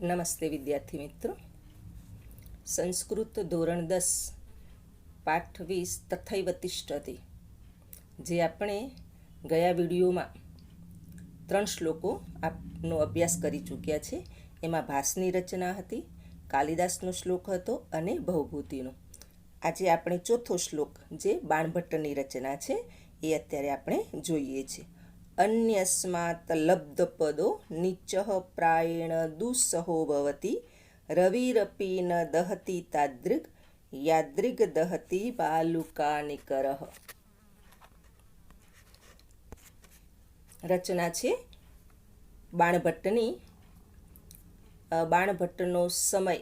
નમસ્તે વિદ્યાર્થી મિત્રો. સંસ્કૃત ધોરણ 10 પાઠ 20 તથૈવ તિષ્ઠતિ, જે આપણે ગયા વિડીયોમાં 3 શ્લોકો આપનો અભ્યાસ કરી ચૂક્યા છે. એમાં ભાસની રચના હતી, કાલિદાસનો શ્લોક હતો અને ભવભૂતિનો. આજે આપણે ચોથો શ્લોક જે બાણભટ્ટની રચના છે એ અત્યારે આપણે જોઈએ છીએ. અન્યસ્માત લબ્ધપદો નીચઃ પ્રાયેણ દુસ્સહો ભવતિ રવિરપી ન દહતિ તાદૃગ યાદૃગ દહતિ બાલુકાનિકરઃ. રચના છે બાણભટ્ટની. બાણભટ્ટનો સમય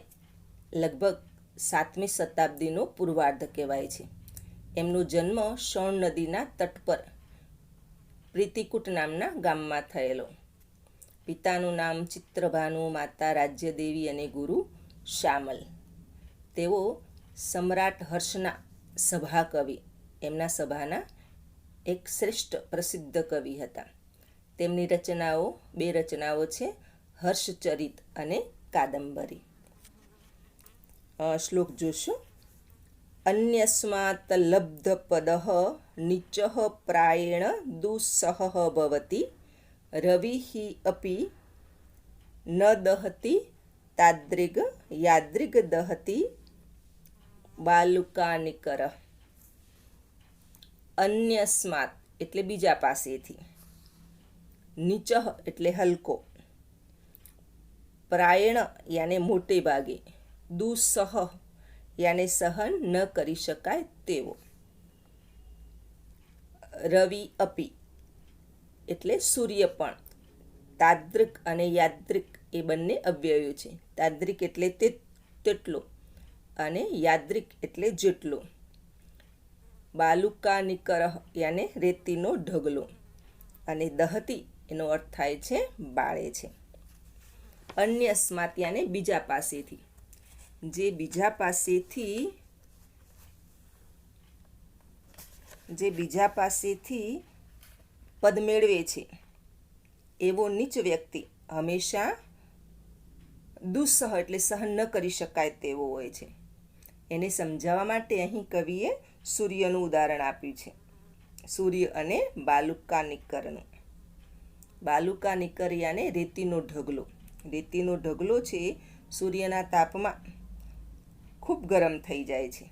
લગભગ 7મી શતાબ્દીનો પૂર્વાર્ધ કહેવાય છે. એમનો જન્મ શોણ નદીના તટ પર પ્રીતિકૂટ નામના ગામમાં થયેલો. પિતાનું નામ ચિત્રભાનુ, માતા રાજ્યદેવી અને ગુરુ શ્યામલ. તેઓ સમ્રાટ હર્ષના સભા કવિ, એમના સભાના એક શ્રેષ્ઠ પ્રસિદ્ધ કવિ હતા. તેમની રચનાઓ 2 રચનાઓ છે, હર્ષચરિત અને કાદંબરી. શ્લોક જોશો. અન્યસ્માત લબ્ધપદઃ નીચઃ પ્રાયેણ દુસ્સહઃ ભવતિ રવિઃ અપી ન દહતિ તાદૃગ યાદૃગ દહતિ બાલુકાનિકરઃ. અન્યસ્માત એટલે બીજા પાસેથી, નીચઃ એટલે હલકો, પ્રાયેણ યાને મોટે ભાગે, દુસ્સહ યાને સહન ન કરી શકાય તેવો, રવિ અપી એટલે સૂર્ય પણ, તાદૃક અને યાદૃક એ બંને અવ્યયો છે. તાદૃક એટલે તેટલો અને યાદૃક એટલે જેટલો. બાલુકાનિકરઃ યાને રેતીનો ઢગલો, અને દહતી એનો અર્થ થાય છે બાળે છે. અન્યસ્માત યાને બીજા પાસેથી, જે બીજા પાસેથી પદ મેળવે છે એવો નીચ વ્યક્તિ હંમેશા દુસ્સહ એટલે સહન ન કરી શકાય તેવો હોય છે. એને સમજાવવા માટે અહીં કવિએ સૂર્યનું ઉદાહરણ આપ્યું છે, સૂર્ય અને બાલુકાનિકરનું. બાલુકાનિકર યાને રેતીનો ઢગલો. રેતીનો ઢગલો છે સૂર્યના તાપમાં ખૂબ ગરમ થઈ જાય છે,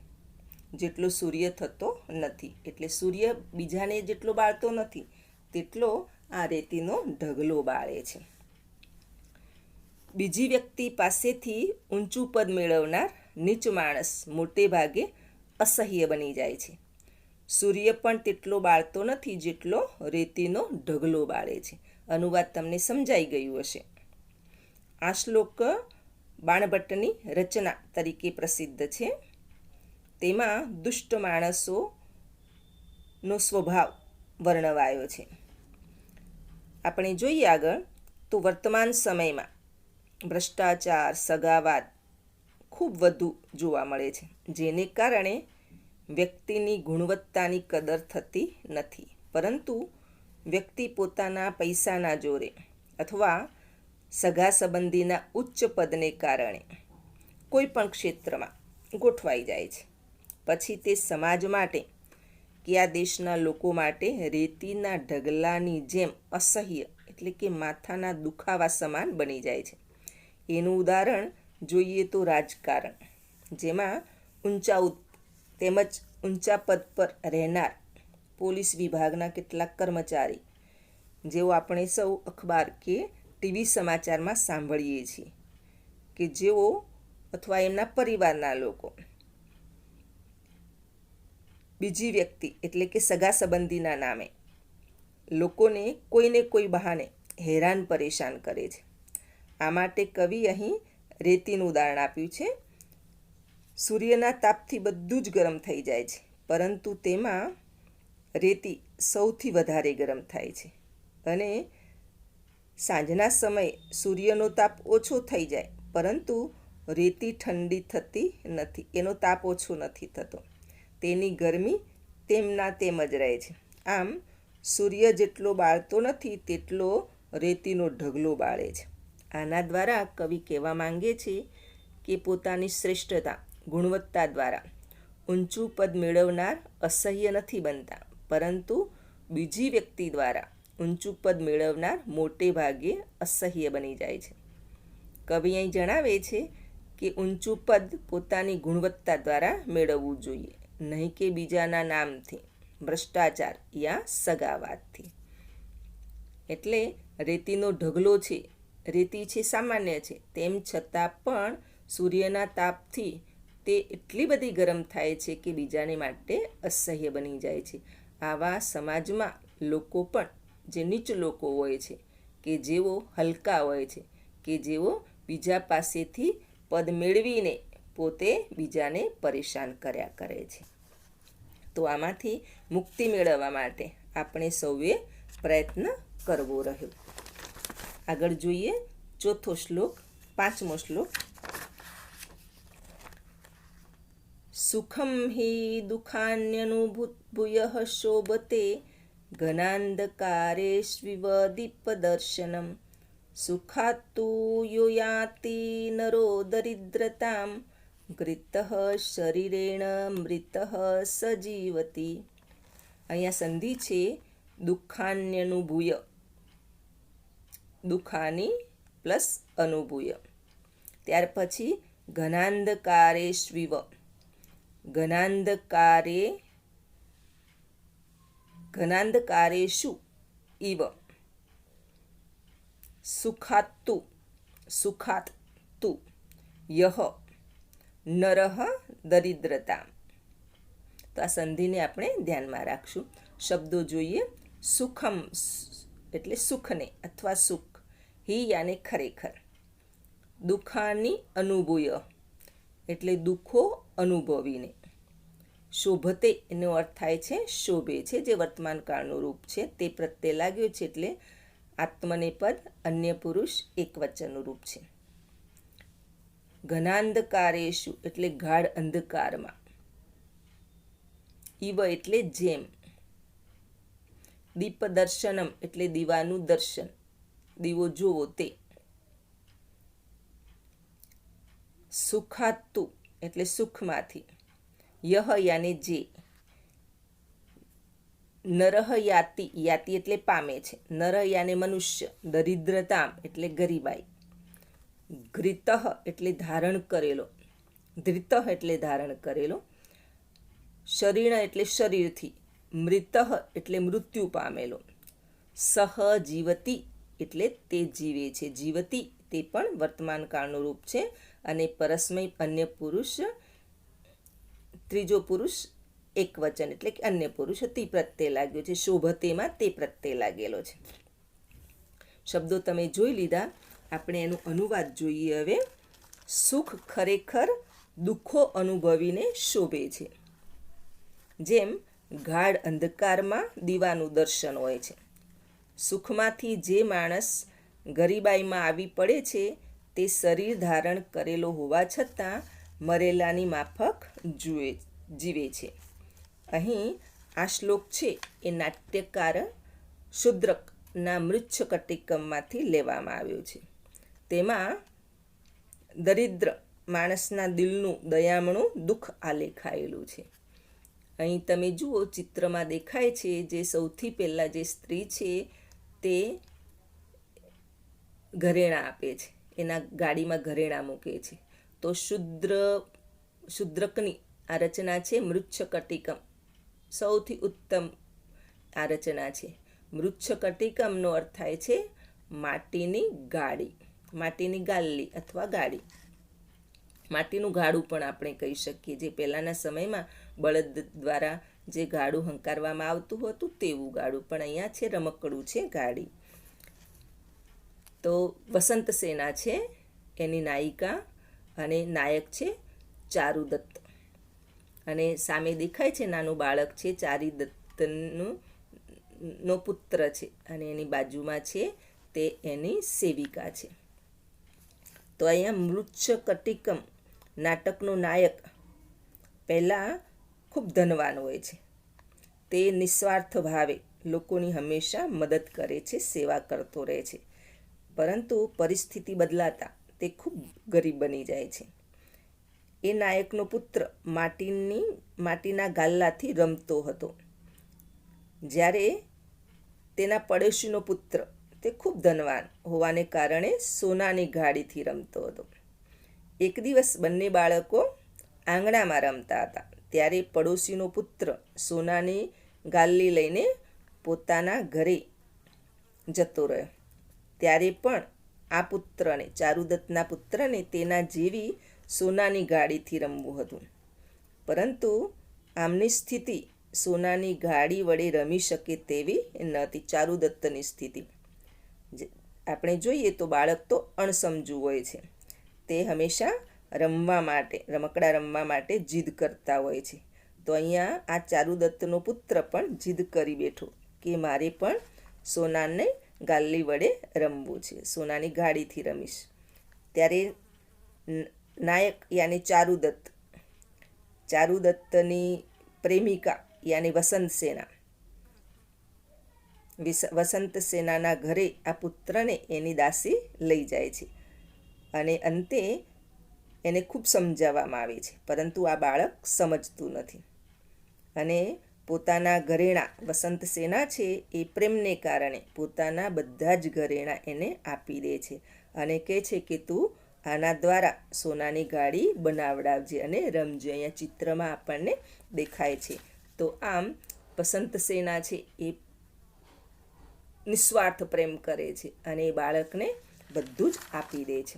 જેટલો સૂર્ય થતો નથી. એટલે સૂર્ય બીજાને જેટલો બાળતો નથી તેટલો આ રેતીનો ઢગલો બાળે છે. બીજી વ્યક્તિ પાસેથી ઊંચું પદ મેળવનાર નીચ માણસ મોટે ભાગે અસહ્ય બની જાય છે. સૂર્ય પણ તેટલો બાળતો નથી જેટલો રેતીનો ઢગલો બાળે છે. અનુવાદ તમને સમજાઈ ગયું હશે. આ શ્લોક બાણભટ્ટની રચના તરીકે પ્રસિદ્ધ છે. તેમાં દુષ્ટ માણસોનો સ્વભાવ વર્ણવાયો છે. આપણે જોઈએ આગળ તો વર્તમાન સમયમાં ભ્રષ્ટાચાર, સગાવાદ ખૂબ વધુ જોવા મળે છે, જેને કારણે વ્યક્તિની ગુણવત્તાની કદર થતી નથી, પરંતુ વ્યક્તિ પોતાના પૈસાના જોરે અથવા સગા સંબંધીના ઉચ્ચ પદને કારણે કોઈ પણ ક્ષેત્રમાં ગોઠવાઈ જાય છે. પછી તે સમાજ માટે કે આ દેશના લોકો માટે રેતીના ઢગલાની જેમ અસહ્ય એટલે કે માથાના દુખાવા સમાન બની જાય છે. એનું ઉદાહરણ જોઈએ તો રાજકારણ, જેમાં તેમજ ઊંચા પદ પર રહેનાર પોલીસ વિભાગના કેટલાક કર્મચારી, જેઓ આપણે સૌ અખબાર કે ટીવી સમાચારમાં સાંભળીએ છીએ કે જેઓ અથવા એમના પરિવારના લોકો બીજી વ્યક્તિ એટલે કે સગા સંબંધીના નામે લોકોને કોઈને કોઈ બહાને હેરાન પરેશાન કરે છે. આ માટે કવિ અહીં રેતીનું ઉદાહરણ આપ્યું છે. સૂર્યના તાપથી બધું જ ગરમ થઈ જાય છે, પરંતુ તેમાં રેતી સૌથી વધારે ગરમ થાય છે. અને સાંજના સમયે સૂર્યનો તાપ ઓછો થઈ જાય, પરંતુ રેતી ઠંડી થતી નથી, એનો તાપ ઓછો નથી થતો. તેની ગરમી તેમના તેમ જ રહે છે. આમ સૂર્ય જેટલો બાળતો નથી તેટલો રેતીનો ઢગલો બાળે છે. આના દ્વારા કવિ કહેવા માંગે છે કે પોતાની શ્રેષ્ઠતા ગુણવત્તા દ્વારા ઊંચું પદ મેળવનાર અસહ્ય નથી બનતા, પરંતુ બીજી વ્યક્તિ દ્વારા ઊંચું પદ મેળવનાર મોટે ભાગે અસહ્ય બની જાય છે. કવિ અહીં જણાવે છે કે ઊંચું પદ પોતાની ગુણવત્તા દ્વારા મેળવવું જોઈએ, નહીં કે બીજાના નામથી, ભ્રષ્ટાચાર યા સગાવાદથી. એટલે રેતીનો ઢગલો છે, રેતી છે સામાન્ય છે, તેમ છતાં પણ સૂર્યના તાપથી તે એટલી બધી ગરમ થાય છે કે બીજાને માટે અસહ્ય બની જાય છે. આવા સમાજમાં લોકો પણ જે નીચ લોકો હોય છે, કે જેઓ હલકા હોય છે, કે જેઓ બીજા પાસેથી પદ મેળવીને પોતે બીજાને પરેશાન કર્યા કરે છે. તો આમાંથી મુક્તિ મેળવવા માટે આપણે સૌએ પ્રયત્ન કરવો રહ્યો. આગળ જોઈએ ચોથો શ્લોક, 5મો શ્લોક. સુખમ હિ દુઃખાન્યનુભૂય શોભતે ઘનાંધકારેષ્વિવ દીપદર્શનમ સુખાત્તુ યો યાતિ નરો દરિદ્રતામ ઘૃતઃ શરીરેણ મૃતઃ સજીવતી. અહીંયા સંધિ છે દુઃખાન્યનુભૂય, દુઃખાની પ્લસ અનુભૂય. ત્યાર પછી ઘનાંધકારેષ્વિવ, ઘનાંધકારેષુ ઇવ સુખાત્તુ, સુખાત્તુ યહ નરઃ દરિદ્રતા. તો આ સંધિને આપણે ધ્યાનમાં રાખશું. શબ્દો જોઈએ. સુખમ એટલે સુખને અથવા સુખ, હિ યાને ખરેખર, દુઃખાની અનુભૂય એટલે દુઃખો અનુભવીને, શોભતે એનો અર્થ થાય છે શોભે છે, જે વર્તમાન કાળનું રૂપ છે તે પ્રત્યે લાગ્યો છે એટલે આત્મનેપદ અન્ય પુરુષ એકવચનનું રૂપ છે. ઘનાંધકારેષુ એટલે ગાઢ અંધકારમાં, ઇવ એટલે જેમ, દીપદર્શનમ એટલે દીવાનું દર્શન, દીવો જોવો તે, સુખાત્તુ એટલે સુખમાંથી, યહ યાને જે, નરહ યાતિ, યાતિ એટલે પામે છે, નર યાને મનુષ્ય, દરિદ્રતામ એટલે ગરીબાઈ, ઘૃતઃ એટલે ધારણ કરેલો, ધૃતઃ એટલે ધારણ કરેલો, શરીર એટલે શરીરથી, મૃતઃ એટલે મૃત્યુ પામેલો, સહ જીવતી એટલે તે જીવે છે, જીવતી તે પણ વર્તમાન કાળનું રૂપ છે અને પરસ્મય અન્ય પુરુષ, ત્રીજો પુરુષ એકવચન એટલે કે અન્ય પુરુષ તે પ્રત્યે લાગ્યો છે, શોભતેમાં તે પ્રત્યે લાગેલો છે. શબ્દો તમે જોઈ લીધા, આપણે એનો અનુવાદ જોઈએ હવે. સુખ ખરેખર દુઃખો અનુભવીને શોભે છે, જેમ ગાઢ અંધકારમાં દીવાનું દર્શન હોય છે. સુખમાંથી જે માણસ ગરીબાઈમાં આવી પડે છે તે શરીર ધારણ કરેલો હોવા છતાં મરેલાની માફક જીવે છે. અહીં આ શ્લોક છે એ નાટ્યકાર શુદ્રકના મૃચ્છકટિકમમાંથી લેવામાં આવ્યો છે. તેમાં દરિદ્ર માણસના દિલનું દયામણું દુઃખ આલેખાયેલું છે. અહીં તમે જુઓ ચિત્રમાં દેખાય છે જે સૌથી પહેલાં જે સ્ત્રી છે તે ઘરેણાં આપે છે, એના ગાડીમાં ઘરેણાં મૂકે છે. તો શુદ્રકની આ રચના છે મૃચ્છકટિકમ, સૌથી ઉત્તમ આ રચના છે. મૃચ્છકટિકમનો અર્થ થાય છે માટીની ગાડી, માટીની ગાલ્લી અથવા ગાડી. માટીનું ગાડું પણ આપણે કહી શકીએ, જે પહેલાંના સમયમાં બળદ દ્વારા જે ગાડું હંકારવામાં આવતું હતું તેવું ગાડું, પણ અહીંયા છે રમકડું છે ગાડી. તો વસંત સેના છે એની નાયિકા અને નાયક છે ચારુદત્ત, અને સામે દેખાય છે નાનું બાળક છે ચારુદત્તનો પુત્ર છે, અને એની બાજુમાં છે તે એની સેવિકા છે. તો અહીંયા મૃચ્છકટિકમ નાટકનો નાયક પહેલાં ખૂબ ધનવાન હોય છે. તે નિસ્વાર્થ ભાવે લોકોની હંમેશા મદદ કરે છે, સેવા કરતો રહે છે. પરંતુ પરિસ્થિતિ બદલાતા તે ખૂબ ગરીબ બની જાય છે. એ નાયકનો પુત્ર માટીના ગાલ્લાથી રમતો હતો, જ્યારે તેના પડોશીનો પુત્ર તે ખૂબ ધનવાન હોવાને કારણે સોનાની ગાડીથી રમતો હતો. એક દિવસ બંને બાળકો આંગણામાં રમતા હતા, ત્યારે પડોશીનો પુત્ર સોનાની ગાલ્લી લઈને પોતાના ઘરે જતો રહ્યો. ત્યારે પણ આ પુત્રને, ચારુદત્તના પુત્રને, તેના જેવી સોનાની ગાડીથી રમવું હતું. પરંતુ આમની સ્થિતિ સોનાની ગાડી વડે રમી શકે તેવી નહોતી. ચારુદત્તની સ્થિતિ આપણે જોઈએ તો બાળક તો અણસમજુ હોય છે. તે હંમેશા રમકડા રમવા માટે જીદ કરતા હોય છે. તો અહીંયા આ ચારુદત્તનો પુત્ર પણ જીદ કરી બેઠો કે મારે પણ સોનાને ગાલ્લી વડે રમવું છે, સોનાની ગાડીથી રમીશ. ત્યારે નાયક યાની ચારુદત્તની પ્રેમિકા યાની વસંત સેનાના ઘરે આ પુત્રને એની દાસી લઈ જાય છે અને અંતે એને ખૂબ સમજાવવામાં આવે છે, પરંતુ આ બાળક સમજતું નથી અને પોતાના ઘરેણાં, વસંત સેના છે એ પ્રેમને કારણે પોતાના બધા જ ઘરેણાં એને આપી દે છે અને કહે છે કે તું આના દ્વારા સોનાની ગાડી બનાવડાવજે અને રમજે. અહીંયા ચિત્રમાં આપણને દેખાય છે. તો આમ વસંત સેના છે એ નિસ્વાર્થ પ્રેમ કરે છે અને એ બાળકને બધું જ આપી દે છે.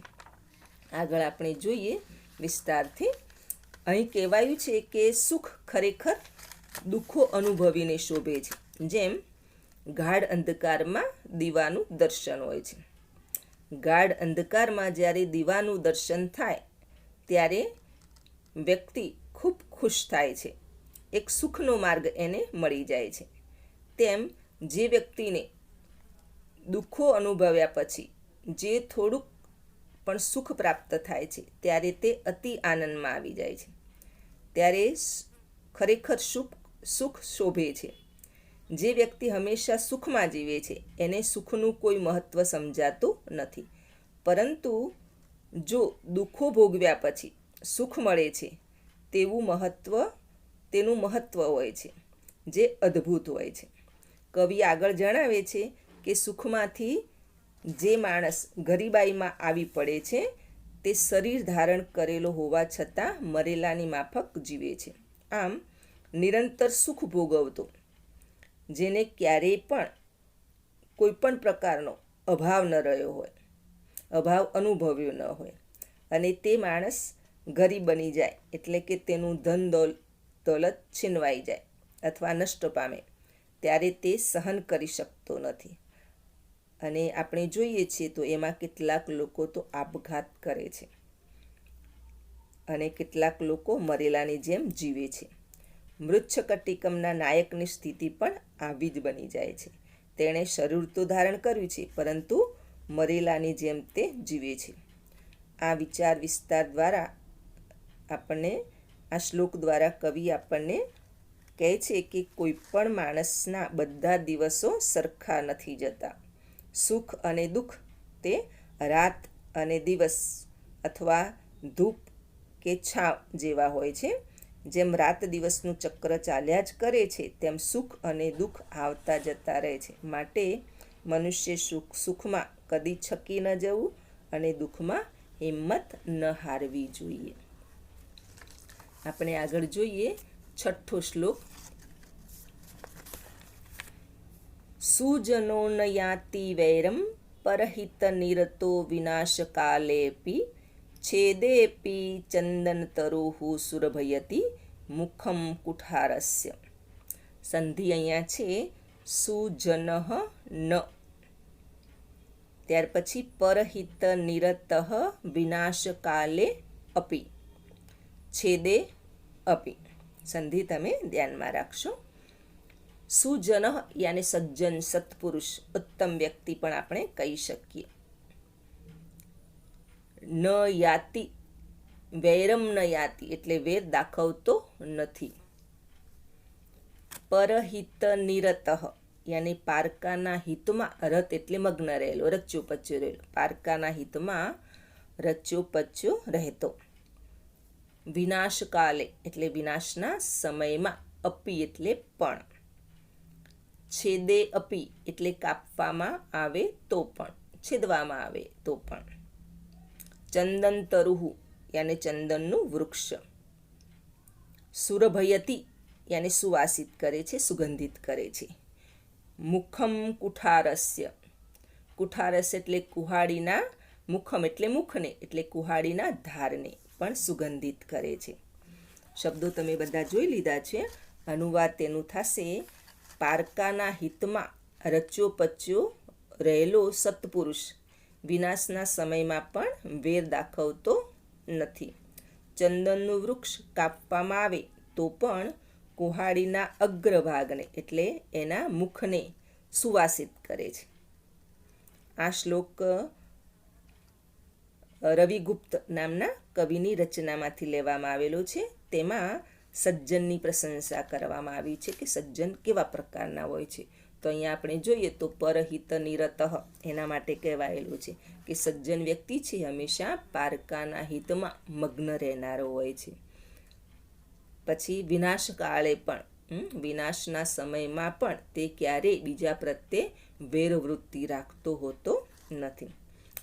આગળ આપણે જોઈએ વિસ્તારથી. અહીં કહેવાયું છે કે સુખ ખરેખર દુઃખો અનુભવીને શોભે છે, જેમ ગાઢ અંધકારમાં દીવાનું દર્શન હોય છે. ગાઢ અંધકારમાં જ્યારે દીવાનું દર્શન થાય ત્યારે વ્યક્તિ ખૂબ ખુશ થાય છે, એક સુખનો માર્ગ એને મળી જાય છે. તેમ જે વ્યક્તિને દુઃખો અનુભવ્યા પછી જે થોડુંક પણ સુખ પ્રાપ્ત થાય છે ત્યારે તે અતિ આનંદમાં આવી જાય છે. ત્યારે ખરેખર સુખ શોભે છે. જે વ્યક્તિ હંમેશા સુખમાં જીવે છે એને સુખનું કોઈ મહત્ત્વ સમજાતું નથી, પરંતુ જો દુઃખો ભોગવ્યા પછી સુખ મળે છે તેનું મહત્ત્વ હોય છે, જે અદ્ભુત હોય છે. કવિ આગળ જણાવે છે કે સુખમાંથી જે માણસ ગરીબાઈમાં આવી પડે છે તે શરીર ધારણ કરેલો હોવા છતાં મરેલાની માફક જીવે છે. આમ નિરંતર સુખ ભોગવતો, જેને ક્યારેય પણ કોઈ પણ પ્રકારનો અભાવ ન રહ્યો હોય, અભાવ અનુભવ્યો ન હોય, અને તે માણસ ગરીબ બની જાય એટલે કે તેનું ધન દોલત છીનવાઈ જાય અથવા નષ્ટ પામે ત્યારે તે સહન કરી શકતો નથી. અને આપણે જોઈએ છીએ તો એમાં કેટલાક લોકો તો આપઘાત કરે છે અને કેટલાક લોકો મરેલાની જેમ જીવે છે. મૃચ્છકટિકમના નાયકની સ્થિતિ પણ આવી જ બની જાય છે. તેણે શરીર તો ધારણ કર્યું છે, પરંતુ મરેલાની જેમ તે જીવે છે. આ વિચાર વિસ્તાર દ્વારા આ શ્લોક દ્વારા કવિ આપણને કહે છે કે કોઈ પણ માણસના બધા દિવસો સરખા નથી જતા. સુખ અને દુઃખ તે રાત અને દિવસ અથવા ધૂપ કે છાંવ જેવા હોય છે. જેમ રાત દિવસનું ચક્ર ચાલ્યા જ કરે છે, તેમ સુખ અને દુઃખ આવતા જતા રહે છે. માટે મનુષ્ય સુખમાં કદી છકી ન જવું અને દુઃખમાં હિંમત ન હારવી જોઈએ. આપણે આગળ જોઈએ 6થો શ્લોક. સુજનો ન યાતિ વૈરમ પરહિત નિરતો વિનાશ કાલેપી છેદેપી ચંદન તરુહુ સુરભયતિ મુખમ કુઠારસ્ય. સંધિ અહીંયા છે સુજન ન, ત્યાર પછી પરહિત નિરત વિનાશ કાલે અપી છેદે અપી. સંધિ તમે ધ્યાનમાં રાખશો. સુજન યાને સજ્જન, સત્પુરુષ, ઉત્તમ વ્યક્તિ પણ આપણે કહી શકીએ. ન યાતિ, વૈરમ ન યાતિ એટલે વેર દાખવતો નથી. પરહિત નિરત, યાની પારકાના હિતમાં, રત એટલે મગ્ન રહેલો, રચ્યો પચ્યો રહેલો, પારકાના હિતમાં રચ્યો પચ્યો રહેતો. વિનાશકાલે એટલે વિનાશના સમયમાં, અપી એટલે પણ, છેદે અપી એટલે કાપવામાં આવે તો પણ, છેદવામાં આવે તો પણ. ચંદન તરુહુ યાને ચંદનનું વૃક્ષ. સુરભયતી યાને સુવાસિત કરે છે, સુગંધિત કરે છે. મુખમ કુઠારસ્ય, કુઠારસ એટલે કુહાડીના, મુખમ એટલે મુખને એટલે કુહાડીના ધારને પણ સુગંધિત કરે છે. શબ્દો તમે બધા જોઈ લીધા છે. અનુવાદ તેનું થશે, પારકાના હિતમાં રચ્યો પચ્યો રહેલો સત્પુરુષ વિનાશના સમયમાં પણ વેર દાખવતો નથી. ચંદનનું વૃક્ષ કાપવામાં આવે તો પણ કુહાડીના અગ્રભાગને એટલે એના મુખને સુવાસિત કરે છે. આ શ્લોક રવિગુપ્ત નામના કવિની રચનામાંથી લેવામાં આવેલો છે. તેમાં સજ્જનની પ્રશંસા કરવામાં આવી છે કે સજ્જન કેવા પ્રકારના હોય છે. તો અહીંયા આપણે જોઈએ તો પરહિત નિરતઃ એના માટે કહેવાયેલું છે કે સજ્જન વ્યક્તિ છે હંમેશા પારકાના હિતમાં મગ્ન રહેનારો હોય છે. પછી વિનાશ કાળે પણ, વિનાશના સમયમાં પણ તે ક્યારેય બીજા પ્રત્યે વેરવૃત્તિ રાખતો હોતો નથી.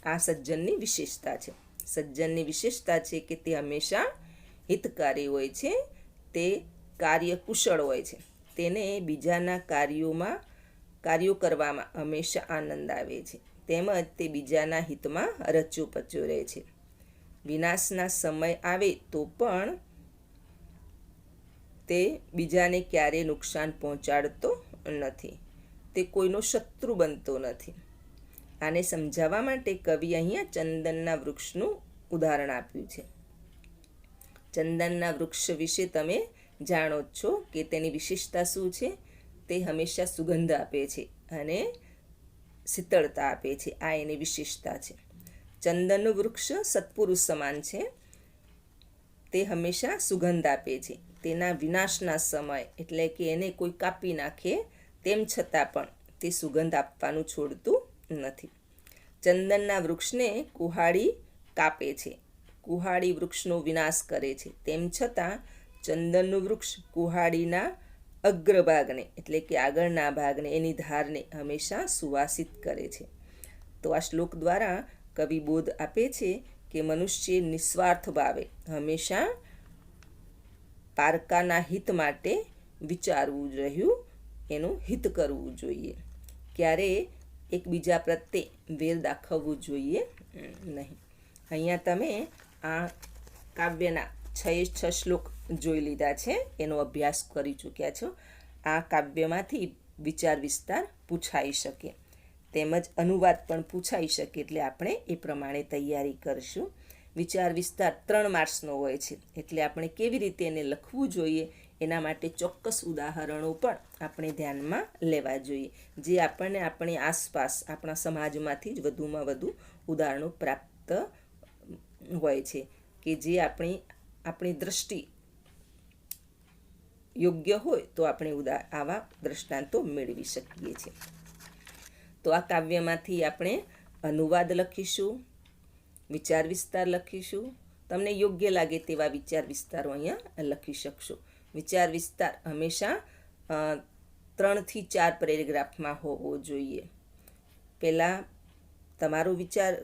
આ સજ્જનની વિશેષતા છે. સજ્જનની વિશેષતા છે કે તે હંમેશા હિતકારી હોય છે, તે કાર્યકુશળ હોય છે, તેને બીજાના કાર્યો કરવામાં હંમેશા આનંદ આવે છે, તેમજ તે બીજાના હિતમાં રચ્યો પચ્યો રહે છે. વિનાશના સમય આવે તો પણ તે બીજાને ક્યારેય નુકસાન પહોંચાડતો નથી, તે કોઈનો શત્રુ બનતો નથી. આને સમજાવવા માટે કવિ અહીંયા ચંદનના વૃક્ષનું ઉદાહરણ આપ્યું છે. ચંદનના વૃક્ષ વિશે તમે જાણો જ છો કે તેની વિશેષતા શું છે. તે હંમેશા સુગંધ આપે છે અને શીતળતા આપે છે. આ એની વિશેષતા છે. ચંદનનું વૃક્ષ સત્પુરુષ સમાન છે. તે હંમેશા સુગંધ આપે છે. તેના વિનાશના સમય એટલે કે એને કોઈ કાપી નાખે તેમ છતાં પણ તે સુગંધ આપવાનું છોડતું નથી. ચંદનના વૃક્ષને કુહાડી કાપે છે, કુહાડી વૃક્ષનો વિનાશ કરે છે, તેમ છતાં ચંદનનું વૃક્ષ કુહાડીના અગ્રભાગને એટલે કે આગળના ભાગને, એની ધારને હંમેશા સુવાસિત કરે છે. તો આ શ્લોક દ્વારા કવિ બોધ આપે છે કે મનુષ્ય નિસ્વાર્થ ભાવે હંમેશા પારકાના હિત માટે વિચારવું રહ્યું, એનું હિત કરવું જોઈએ. ક્યારેય એકબીજા પ્રત્યે વેર દાખવવું જોઈએ નહીં. અહીંયા તમે આ કાવ્યના 6 શ્લોક જોઈ લીધા છે, એનો અભ્યાસ કરી ચૂક્યા છો. આ કાવ્યમાંથી વિચાર વિસ્તાર પૂછાઈ શકે તેમજ અનુવાદ પણ પૂછાઈ શકે, એટલે આપણે એ પ્રમાણે તૈયારી કરીશું. વિચાર વિસ્તાર 3 માર્ક્સનો હોય છે, એટલે આપણે કેવી રીતે એને લખવું જોઈએ એના માટે ચોક્કસ ઉદાહરણો પણ આપણે ધ્યાનમાં લેવા જોઈએ, જે આપણને આપણી આસપાસ આપણા સમાજમાંથી જ વધુમાં વધુ ઉદાહરણો પ્રાપ્ત હોય છે કે જે આપણી દૃષ્ટિ યોગ્ય હોય તો આપણે આવા દ્રષ્ટાંતો મેળવી શકીએ છીએ. તો આ કાવ્યમાંથી આપણે અનુવાદ લખીશું, વિચાર વિસ્તાર લખીશું. તમને યોગ્ય લાગે તેવા વિચાર વિસ્તારો અહીંયા લખી શકશો. વિચાર વિસ્તાર હંમેશા 3 થી 4 પેરેગ્રાફમાં હોવો જોઈએ. પહેલાં તમારો વિચાર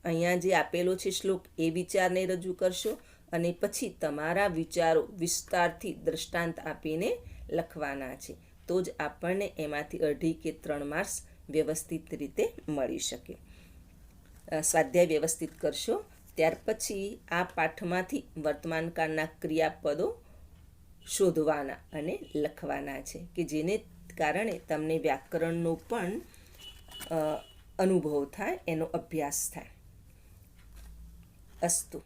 અહીંયા જે આપેલો છે શ્લોક એ વિચારને રજૂ કરશો અને પછી તમારા વિચારો વિસ્તારથી દ્રષ્ટાંત આપીને લખવાના છે. તો જ આપણને એમાંથી 2.5 કે 3 માર્ક્સ વ્યવસ્થિત રીતે મળી શકે. સ્વાધ્યાય વ્યવસ્થિત કરશો. ત્યાર પછી આ પાઠમાંથી વર્તમાન કાળના ક્રિયાપદો શોધવાના અને લખવાના છે કે જેને કારણે તમને વ્યાકરણનો પણ અનુભવ થાય, એનો અભ્યાસ થાય. અસ્તુ.